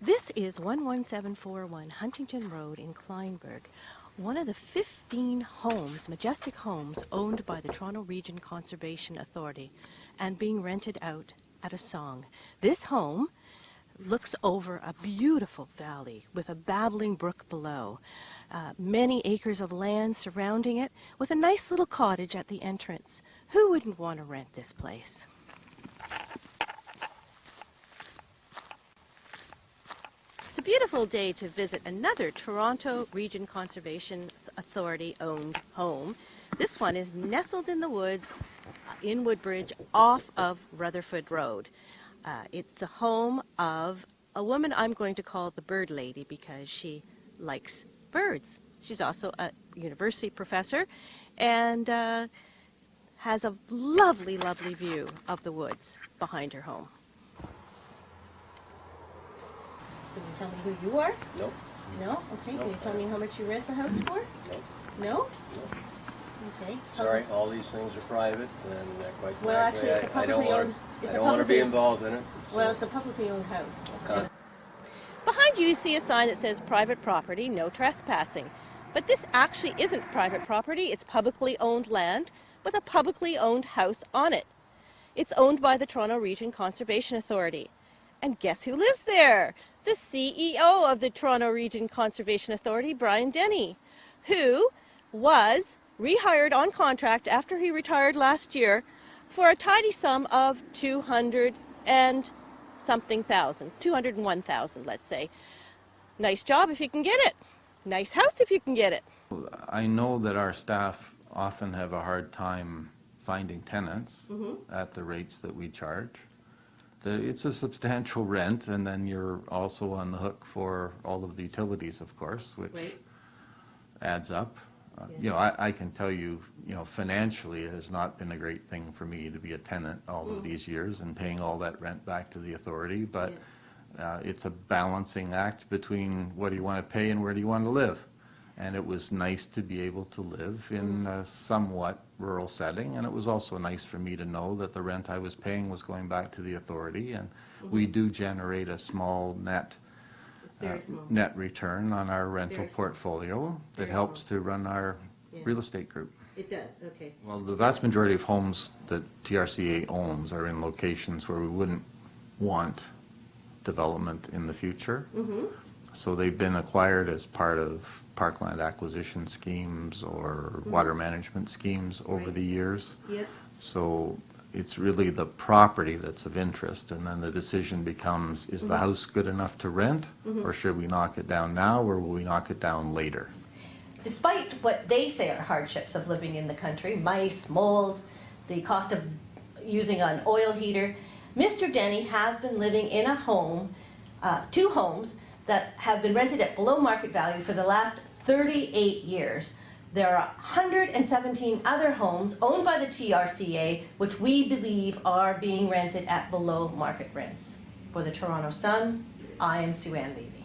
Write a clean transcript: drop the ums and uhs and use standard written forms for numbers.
This is 11741 Huntington Road in Kleinburg, one of the 15 homes, majestic homes, owned by the Toronto Region Conservation Authority and being rented out at a song. This home looks over a beautiful valley with a babbling brook below, many acres of land surrounding it, with a nice little cottage at the entrance. Who wouldn't want to rent this place? It's a beautiful day to visit another Toronto Region Conservation Authority owned home. This one is nestled in the woods in Woodbridge off of Rutherford Road. It's the home of a woman I'm going to call the bird lady because she likes birds. She's also a university professor and has a lovely, lovely view of the woods behind her home. Can you tell me who you are? Nope. No? Okay. Nope. Can you tell me how much you rent the house for? Nope. No? Nope. Okay. Sorry, all these things are private, and quite Well, frankly, actually, it's a I don't publicly want owned. I don't want to be involved in it. Well, it's a publicly owned house. Okay. Behind you see a sign that says private property, no trespassing. But this actually isn't private property. It's publicly owned land with a publicly owned house on it. It's owned by the Toronto Region Conservation Authority. And guess who lives there? The CEO of the Toronto Region Conservation Authority, Brian Denny, who was rehired on contract after he retired last year for a tidy sum of 200 and something thousand, 201,000, let's say. Nice job if you can get it. Nice house if you can get it. I know that our staff often have a hard time finding tenants at the rates that we charge. It's a substantial rent, and then you're also on the hook for all of the utilities, of course, which adds up. You know, I can tell you, financially it has not been a great thing for me to be a tenant all of these years and paying all that rent back to the authority, but it's a balancing act between what do you want to pay and where do you want to live. And it was nice to be able to live in a somewhat rural setting, and it was also nice for me to know that the rent I was paying was going back to the authority, and we do generate a small net net return on our rental portfolio that helps to run our real estate group. It does, okay. Well, the vast majority of homes that TRCA owns are in locations where we wouldn't want development in the future. So they've been acquired as part of parkland acquisition schemes or water management schemes over the years. Yep. So it's really the property that's of interest, and then the decision becomes, is the house good enough to rent, or should we knock it down now, or will we knock it down later? Despite what they say are hardships of living in the country, mice, mold, the cost of using an oil heater, Mr. Denny has been living in a home, two homes, that have been rented at below market value for the last 38 years. There are 117 other homes owned by the TRCA, which we believe are being rented at below market rents. For the Toronto Sun, I am Sue Ann Levy.